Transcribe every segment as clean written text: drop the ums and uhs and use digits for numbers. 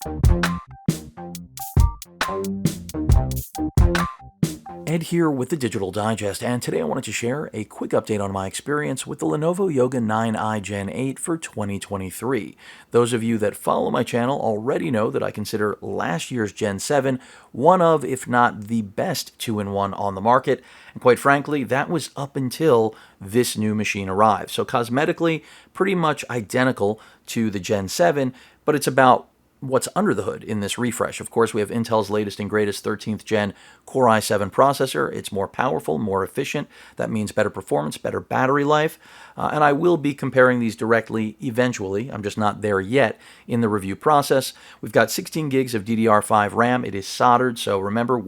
Ed here with the Digital Digest, and today I wanted to share a quick update on my experience with the Lenovo Yoga 9i Gen 8 for 2023. Those of you that follow my channel already know that I consider last year's Gen 7 one of, if not the best 2-in-1 on the market, and quite frankly, that was up until this new machine arrived. So cosmetically, pretty much identical to the Gen 7, but it's about what's under the hood in this refresh. Of course, we have Intel's latest and greatest 13th gen Core i7 processor. It's more powerful, more efficient. That means better performance, better battery life. And I will be comparing these directly eventually. I'm just not there yet in the review process. We've got 16 gigs of DDR5 RAM. It is soldered, so remember,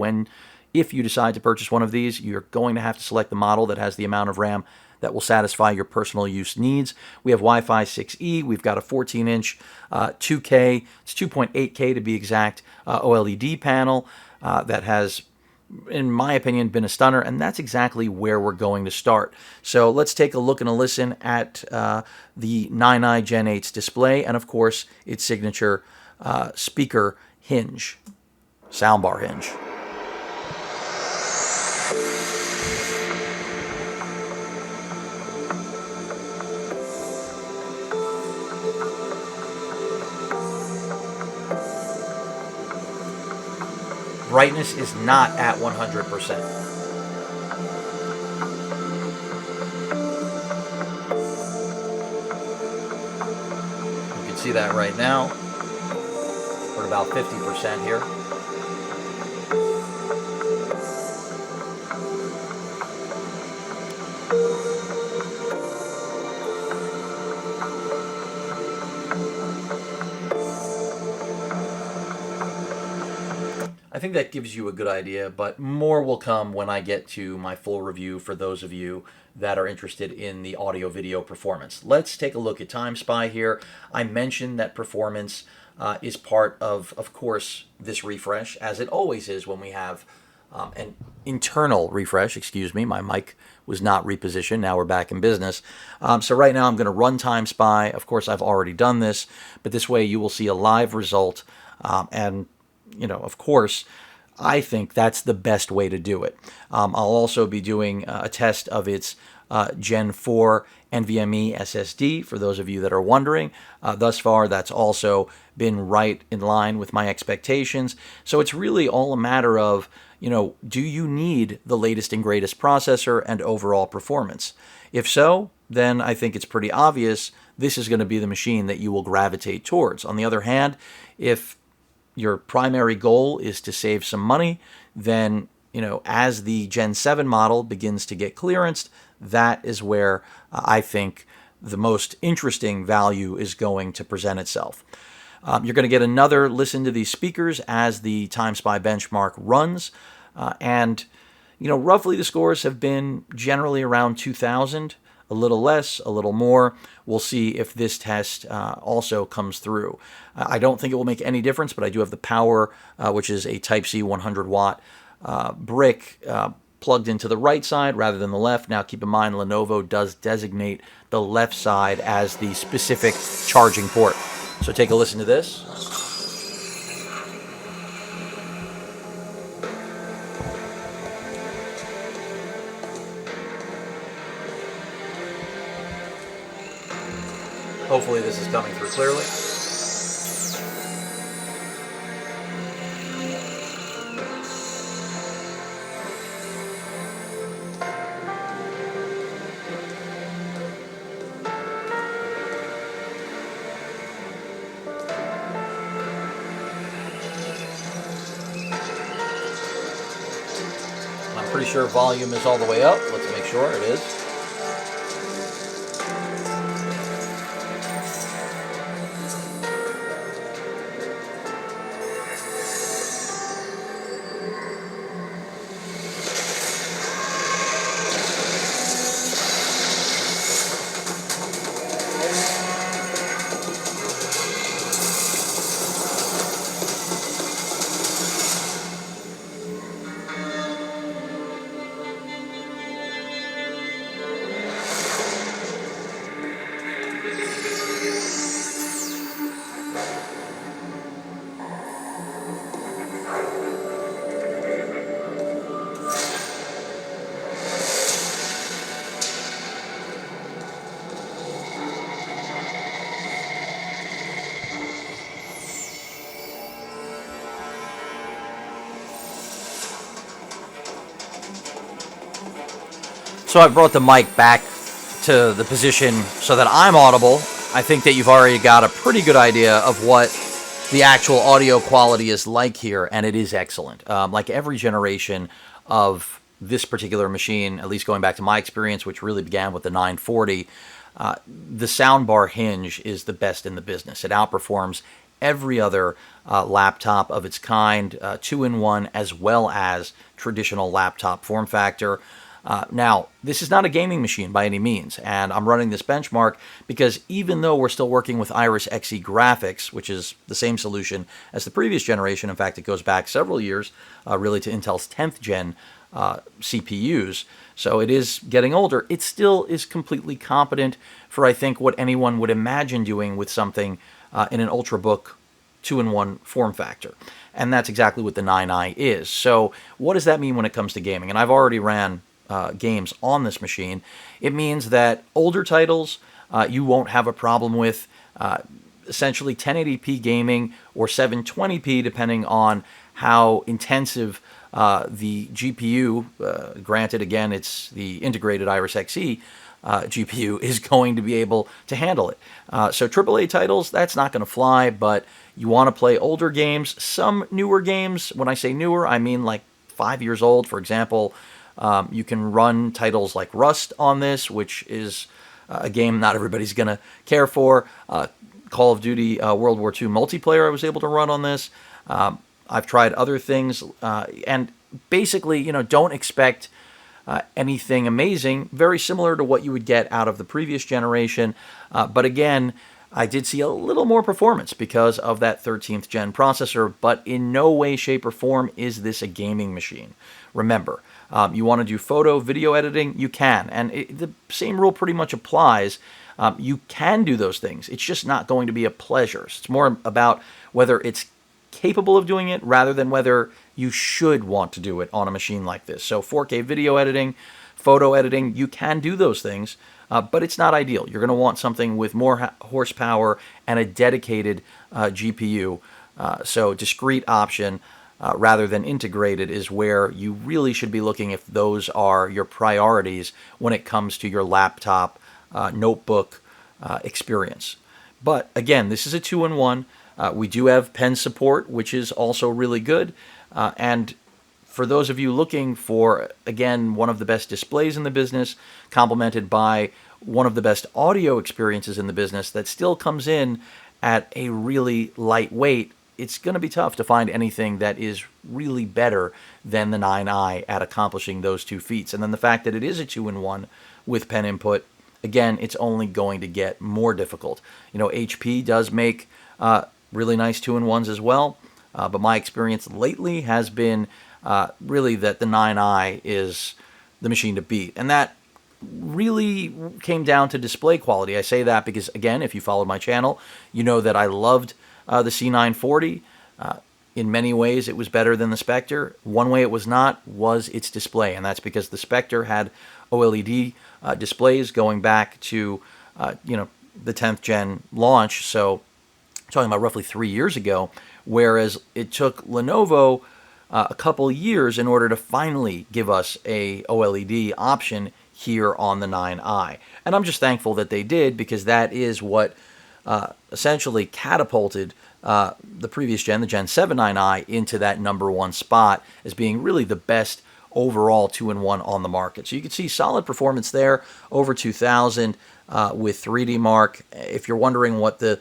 if you decide to purchase one of these, you're going to have to select the model that has the amount of RAM that will satisfy your personal use needs. We have Wi-Fi 6E. We've got a 14-inch 2K, it's 2.8K to be exact, OLED panel that has, in my opinion, been a stunner, and that's exactly where we're going to start. So let's take a look and a listen at the 9i Gen 8's display, and of course, its signature speaker hinge, soundbar hinge. Brightness is not at 100%. You can see that right now. We're at about 50% here. I think that gives you a good idea, but more will come when I get to my full review for those of you that are interested in the audio-video performance. Let's take a look at TimeSpy here. I mentioned that performance is part of course, this refresh, as it always is when we have an internal refresh. Excuse me, my mic was not repositioned. Now we're back in business. So right now I'm going to run TimeSpy. Of course, I've already done this, but this way you will see a live result and of course, I think that's the best way to do it. I'll also be doing a test of its Gen 4 NVMe SSD, for those of you that are wondering. Thus far, that's also been right in line with my expectations. So it's really all a matter of, do you need the latest and greatest processor and overall performance? If so, then I think it's pretty obvious this is going to be the machine that you will gravitate towards. On the other hand, if your primary goal is to save some money, then, as the Gen 7 model begins to get clearanced, that is where I think the most interesting value is going to present itself. You're going to get another listen to these speakers as the TimeSpy benchmark runs. And roughly the scores have been generally around 2,000. A little less, a little more. We'll see if this test also comes through. I don't think it will make any difference, but I do have the power, which is a Type-C 100-watt brick plugged into the right side rather than the left. Now, keep in mind, Lenovo does designate the left side as the specific charging port. So take a listen to this. Hopefully this is coming through clearly. I'm pretty sure volume is all the way up. Let's make sure it is. So I brought the mic back to the position so that I'm audible. I think that you've already got a pretty good idea of what the actual audio quality is like here, and it is excellent. Like every generation of this particular machine, at least going back to my experience, which really began with the 940, the soundbar Hinge is the best in the business. It outperforms every other laptop of its kind, two-in-one, as well as traditional laptop form factor. Now, this is not a gaming machine by any means, and I'm running this benchmark because even though we're still working with Iris Xe graphics, which is the same solution as the previous generation, in fact, it goes back several years, really to Intel's 10th gen CPUs, so it is getting older, it still is completely competent for, I think, what anyone would imagine doing with something in an Ultrabook two-in-one form factor. And that's exactly what the 9i is. So what does that mean when it comes to gaming? And I've already ran games on this machine. It means that older titles you won't have a problem with. Essentially 1080p gaming or 720p, depending on how intensive the GPU, granted again it's the integrated Iris Xe GPU, is going to be able to handle it. So AAA titles, that's not going to fly, but you want to play older games, some newer games. When I say newer, I mean like 5 years old. For example, you can run titles like Rust on this, which is a game not everybody's going to care for. Call of Duty World War II multiplayer I was able to run on this. I've tried other things, and basically, don't expect anything amazing, very similar to what you would get out of the previous generation. But again, I did see a little more performance because of that 13th gen processor, but in no way, shape, or form is this a gaming machine. Remember, you want to do photo, video editing, you can. And the same rule pretty much applies. You can do those things. It's just not going to be a pleasure. It's more about whether it's capable of doing it rather than whether you should want to do it on a machine like this. So 4K video editing, photo editing, you can do those things, but it's not ideal. You're going to want something with more horsepower and a dedicated GPU. So discrete option rather than integrated is where you really should be looking if those are your priorities when it comes to your laptop, notebook experience. But again, this is a two-in-one. We do have pen support, which is also really good. And for those of you looking for, again, one of the best displays in the business, complemented by one of the best audio experiences in the business that still comes in at a really lightweight, it's going to be tough to find anything that is really better than the 9i at accomplishing those two feats. And then the fact that it is a two-in-one with pen input, again, it's only going to get more difficult. HP does make really nice two-in-ones as well, but my experience lately has been really that the 9i is the machine to beat. And that really came down to display quality. I say that because, again, if you followed my channel, you know that I loved the C940. In many ways, it was better than the Spectre. One way it was not was its display, and that's because the Spectre had OLED displays going back to the 10th gen launch. So talking about roughly 3 years ago, whereas it took Lenovo a couple years in order to finally give us a OLED option here on the 9i. And I'm just thankful that they did, because that is what essentially catapulted the previous gen, the Gen 7 9i, into that #1 spot as being really the best overall two-in-one on the market. So you can see solid performance there, over 2,000 with 3D Mark. If you're wondering what the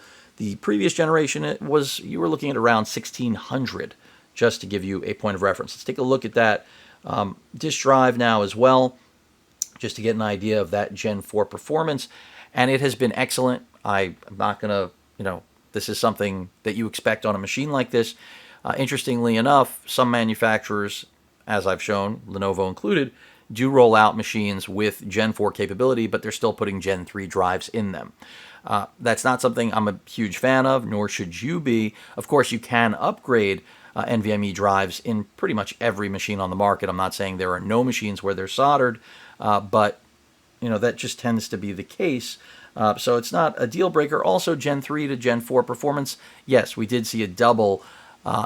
previous generation was, you were looking at around 1,600, just to give you a point of reference. Let's take a look at that disk drive now as well, just to get an idea of that Gen 4 performance. And it has been excellent. I'm not going to, this is something that you expect on a machine like this. Interestingly enough, some manufacturers, as I've shown, Lenovo included, do roll out machines with Gen 4 capability, but they're still putting Gen 3 drives in them. That's not something I'm a huge fan of, nor should you be. Of course, you can upgrade NVMe drives in pretty much every machine on the market. I'm not saying there are no machines where they're soldered, but that just tends to be the case. So it's not a deal breaker. Also, Gen 3 to Gen 4 performance, yes, we did see a double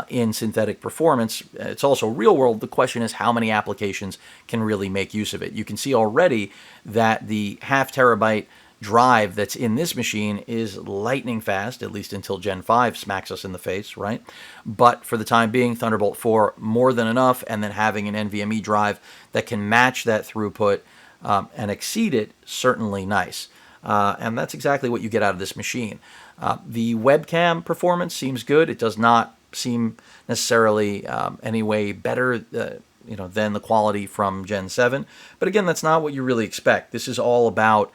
in synthetic performance. It's also real world. The question is how many applications can really make use of it. You can see already that the 0.5 terabyte drive that's in this machine is lightning fast, at least until Gen 5 smacks us in the face, right? But for the time being, Thunderbolt 4 more than enough, and then having an NVMe drive that can match that throughput and exceed it, certainly nice. And that's exactly what you get out of this machine. The webcam performance seems good. It does not seem necessarily any way better than the quality from Gen 7. But again, that's not what you really expect. This is all about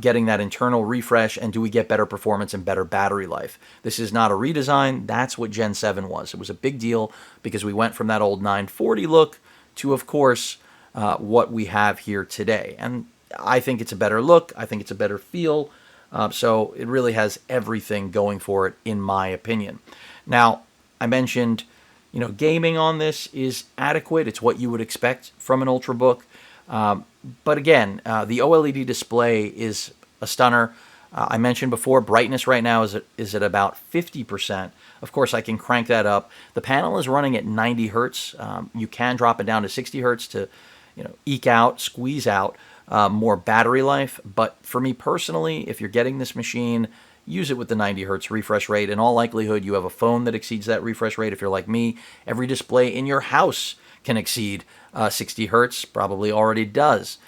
getting that internal refresh, and do we get better performance and better battery life? This is not a redesign. That's what Gen 7 was. It was a big deal because we went from that old 940 look to, of course, what we have here today. And I think it's a better look. I think it's a better feel. So it really has everything going for it, in my opinion. Now, I mentioned, gaming on this is adequate. It's what you would expect from an Ultrabook. But again, the OLED display is a stunner. I mentioned before, brightness right now is at about 50%. Of course, I can crank that up. The panel is running at 90 hertz. You can drop it down to 60 hertz to, squeeze out more battery life. But for me personally, if you're getting this machine, use it with the 90 hertz refresh rate. In all likelihood, you have a phone that exceeds that refresh rate. If you're like me, every display in your house can exceed 60 hertz, probably already does.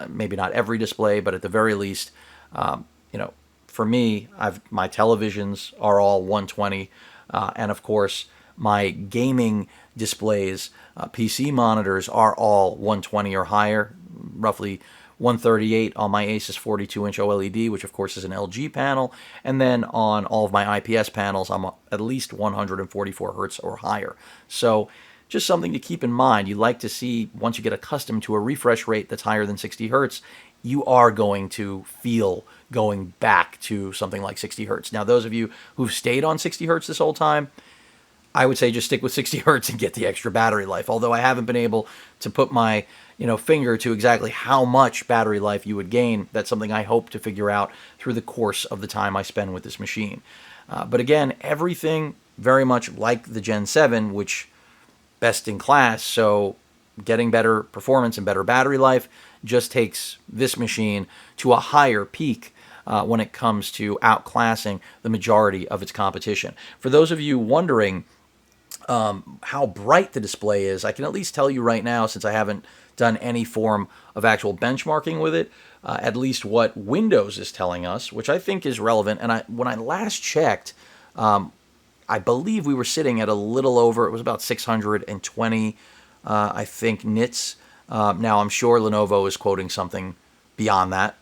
Maybe not every display, but at the very least, for me, my televisions are all 120, and of course, my gaming displays, PC monitors are all 120 or higher, roughly 138 on my Asus 42-inch OLED, which of course is an LG panel, and then on all of my IPS panels, I'm at least 144 hertz or higher. So just something to keep in mind. You like to see, once you get accustomed to a refresh rate that's higher than 60 hertz, you are going to feel going back to something like 60 hertz. Now, those of you who've stayed on 60 hertz this whole time, I would say just stick with 60 hertz and get the extra battery life. Although I haven't been able to put my finger to exactly how much battery life you would gain. That's something I hope to figure out through the course of the time I spend with this machine. But again, everything very much like the Gen 7, which best in class, so getting better performance and better battery life just takes this machine to a higher peak when it comes to outclassing the majority of its competition. For those of you wondering how bright the display is, I can at least tell you right now, since I haven't done any form of actual benchmarking with it, at least what Windows is telling us, which I think is relevant. And when I last checked, I believe we were sitting at a little over, it was about 620, I think, nits. Now, I'm sure Lenovo is quoting something beyond that.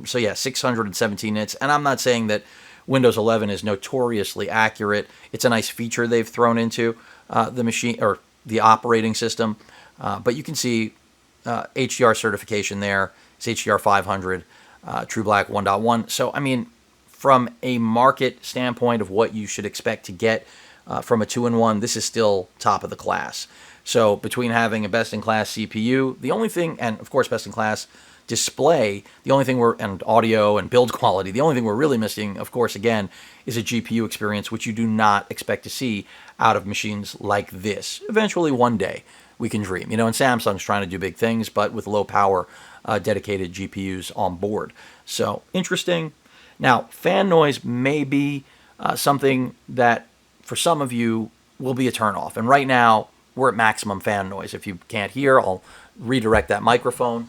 So yeah, 617 nits. And I'm not saying that Windows 11 is notoriously accurate. It's a nice feature they've thrown into the machine, or the operating system. But you can see HDR certification there. It's HDR 500, True Black 1.1. So, I mean, from a market standpoint of what you should expect to get from a 2-in-1, this is still top of the class. So between having a best-in-class CPU, the only thing, and of course best-in-class display, the only thing and audio and build quality, the only thing we're really missing, of course, again, is a GPU experience, which you do not expect to see out of machines like this. Eventually, one day, we can dream. And Samsung's trying to do big things, but with low power, dedicated GPUs on board. So, interesting. Now, fan noise may be something that, for some of you, will be a turnoff. And right now, we're at maximum fan noise. If you can't hear, I'll redirect that microphone.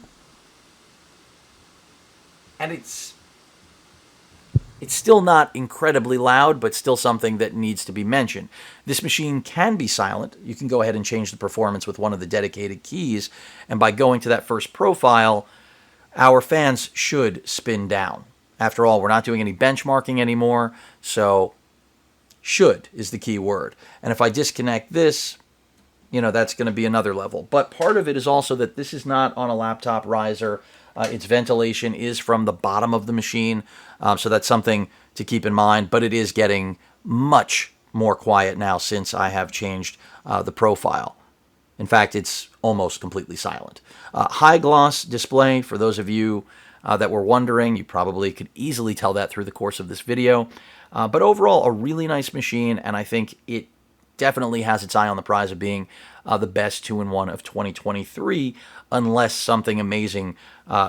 And it's still not incredibly loud, but still something that needs to be mentioned. This machine can be silent. You can go ahead and change the performance with one of the dedicated keys. And by going to that first profile, our fans should spin down. After all, we're not doing any benchmarking anymore, so should is the key word. And if I disconnect this, that's going to be another level. But part of it is also that this is not on a laptop riser. Its ventilation is from the bottom of the machine, so that's something to keep in mind. But it is getting much more quiet now since I have changed the profile. In fact, it's almost completely silent. High gloss display, for those of you that were wondering, you probably could easily tell that through the course of this video. But overall, a really nice machine, and I think it definitely has its eye on the prize of being the best 2-in-1 of 2023, unless something amazing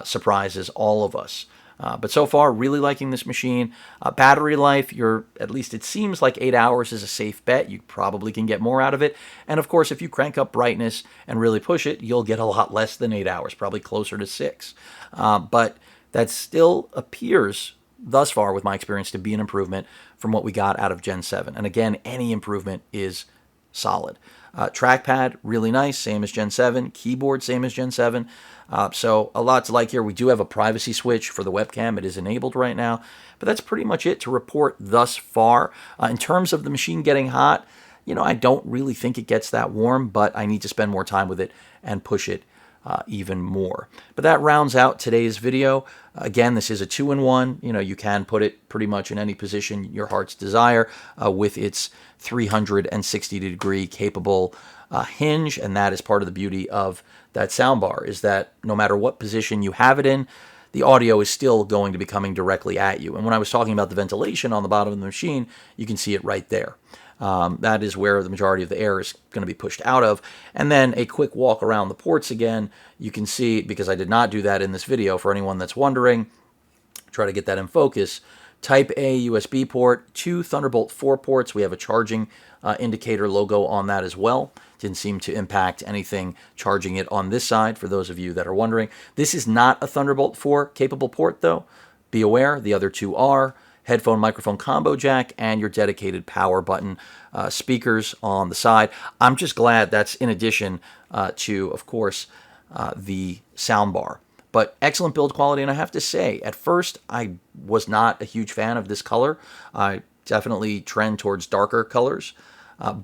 surprises all of us. But so far, really liking this machine. Battery life, at least it seems like 8 hours is a safe bet. You probably can get more out of it. And of course, if you crank up brightness and really push it, you'll get a lot less than 8 hours, probably closer to 6. But that still appears, thus far with my experience, to be an improvement from what we got out of Gen 7. And again, any improvement is solid. Trackpad, really nice, same as Gen 7. Keyboard, same as Gen 7. So a lot to like here. We do have a privacy switch for the webcam. It is enabled right now. But that's pretty much it to report thus far. In terms of the machine getting hot, I don't really think it gets that warm, but I need to spend more time with it and push it even more. But that rounds out today's video. Again, this is a 2-in-1. You can put it pretty much in any position your heart's desire with its 360-degree capable hinge, and that is part of the beauty of that soundbar, is that no matter what position you have it in, the audio is still going to be coming directly at you. And when I was talking about the ventilation on the bottom of the machine, you can see it right there. That is where the majority of the air is going to be pushed out of. And then a quick walk around the ports again, you can see, because I did not do that in this video, for anyone that's wondering, try to get that in focus. Type A USB port, 2 Thunderbolt 4 ports. We have a charging indicator logo on that as well. Didn't seem to impact anything charging it on this side, for those of you that are wondering. This is not a Thunderbolt 4 capable port, though. Be aware, the other two are. Headphone microphone combo jack, and your dedicated power button speakers on the side. I'm just glad that's in addition to, of course, the soundbar. But excellent build quality, and I have to say, at first, I was not a huge fan of this color. I definitely trend towards darker colors,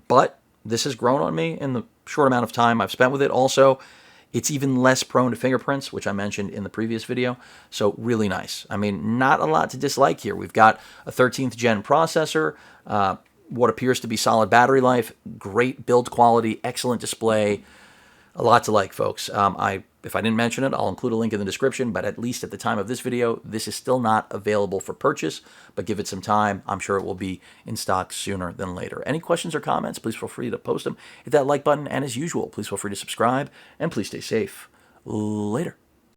but this has grown on me in the short amount of time I've spent with it. Also, it's even less prone to fingerprints, which I mentioned in the previous video, so really nice. I mean, not a lot to dislike here. We've got a 13th gen processor, what appears to be solid battery life, great build quality, excellent display, a lot to like, folks. If I didn't mention it, I'll include a link in the description, but at least at the time of this video, this is still not available for purchase, but give it some time. I'm sure it will be in stock sooner than later. Any questions or comments, please feel free to post them. Hit that like button, and as usual, please feel free to subscribe, and please stay safe. Later.